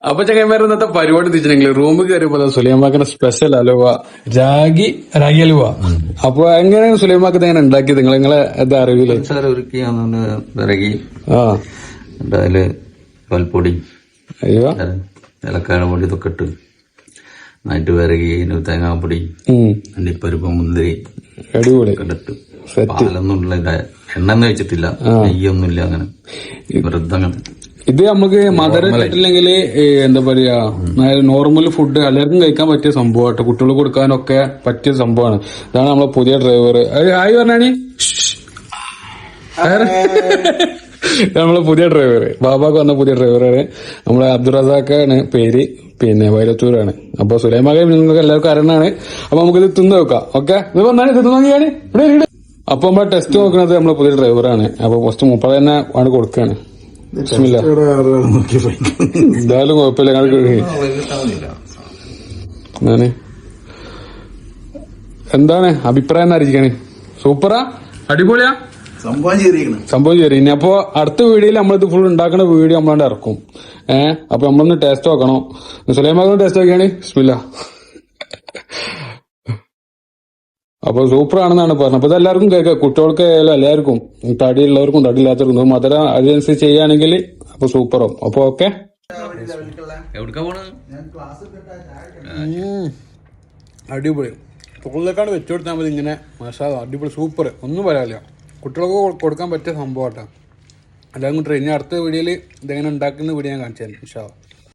അപ്പൊ ചങ്ങന്മാരെ ഇന്നത്തെ പരിപാടി തിരിച്ചിട്ടുണ്ടെങ്കിൽ റൂമിൽ കയറിയപ്പോ സുലൈമാക്കിന്റെ സ്പെഷ്യൽ അലുവ രാഗി അലുവ. അപ്പൊ എങ്ങനെയാണ് സുലൈമാക്ക് എങ്ങനെ ഉണ്ടാക്കിയത് നിങ്ങളെ എന്താ അറിവില്? വിറകി അതില് പൽപ്പൊടി അയ്യോ ഇലക്കാഴ പൊടി ഇതൊക്കെ ഇട്ട് നന്നായിട്ട് വിറകി തേങ്ങാപ്പൊടി അണ്ടിപ്പരിപ്പ് മുന്തിരി അടിപൊളി ഇട്ട് പാലൊന്നും ഇല്ല, എണ്ണ ഒന്നും വെച്ചിട്ടില്ല, നെയ്യൊന്നുമില്ല, അങ്ങനെ വെറുതെ അങ്ങനെ. ഇത് നമുക്ക് മധുരം ഇട്ടില്ലെങ്കിൽ എന്താ പറയാ നോർമൽ ഫുഡ് എല്ലാവർക്കും കഴിക്കാൻ പറ്റിയ സംഭവമായിട്ട് കുട്ടികൾക്ക് കൊടുക്കാനൊക്കെ പറ്റിയ സംഭവമാണ്. ഇതാണ് നമ്മളെ പുതിയ ഡ്രൈവർ. ആയി പറഞ്ഞാണി നമ്മളെ പുതിയ ഡ്രൈവർ, ബാബാക്ക് വന്ന പുതിയ ഡ്രൈവറാണ് നമ്മളെ അബ്ദുറസാഖാണ് പേര്, പിന്നെ വൈരത്തൂരാണ്. അപ്പൊ സുലൈമാക നിങ്ങൾക്ക് എല്ലാവർക്കും അറിയണാണ്. അപ്പൊ നമുക്കിത് തിന്ന് വെക്കാം. ഓക്കെ, ഇത് വന്നാണ് ഇത് നോക്കിയാണ് ഇവിടെ. അപ്പൊ നമ്മളെ ടെസ്റ്റ് നോക്കുന്നത് നമ്മളെ പുതിയ ഡ്രൈവറാണ്. അപ്പൊ ഫസ്റ്റ് മുപ്പത് തന്നെ ആണ് കൊടുക്കാണ്. എന്തായാലും കുഴപ്പമില്ല. ഞാന് എന്താണ് അഭിപ്രായം എന്നറിയിക്കണേ? സൂപ്പറാ, അടിപൊളിയാ സംഭവം ശരി. ഇനി അപ്പൊ അടുത്ത വീഡിയോയിൽ നമ്മളിത് ഫുൾ ഉണ്ടാക്കുന്ന വീഡിയോ നമ്മളാണ്ട് ഇറക്കും. അപ്പൊ നമ്മളൊന്ന് ടേസ്റ്റ് നോക്കണം. സുലൈമാക്കൊന്ന് ടേസ്റ്റ് നോക്കിയാണ്. ബിസ്മില്ലാ. അപ്പൊ സൂപ്പർ ആണെന്നാണ് പറഞ്ഞത്. അപ്പൊ ഇതെല്ലാവർക്കും കേൾക്കാം, കുട്ടികൾക്ക് എല്ലാവർക്കും, തടിയുള്ളവർക്കും തടിയില്ലാത്തവർക്കും മധുര അതിനനുസരിച്ച് ചെയ്യുകയാണെങ്കിൽ അപ്പൊ സൂപ്പറും. അപ്പൊ ഓക്കെ, അടിപൊളി. തോളിലേക്കാണ് വെച്ചു കൊടുത്താൽ മതി ഇങ്ങനെ. മസാല അടിപൊളി, സൂപ്പർ, ഒന്നും പറയാനില്ല. കുട്ടികൾക്ക് കൊടുക്കാൻ പറ്റിയ സംഭവം കേട്ടോ. എല്ലാവർക്കും ട്രെയിൻ. അടുത്ത വീഡിയോയിൽ ഇതെങ്ങനെ ഉണ്ടാക്കുന്ന വീഡിയോ ഞാൻ കാണിച്ചു തരാം ഇൻഷാ അല്ലാഹ്.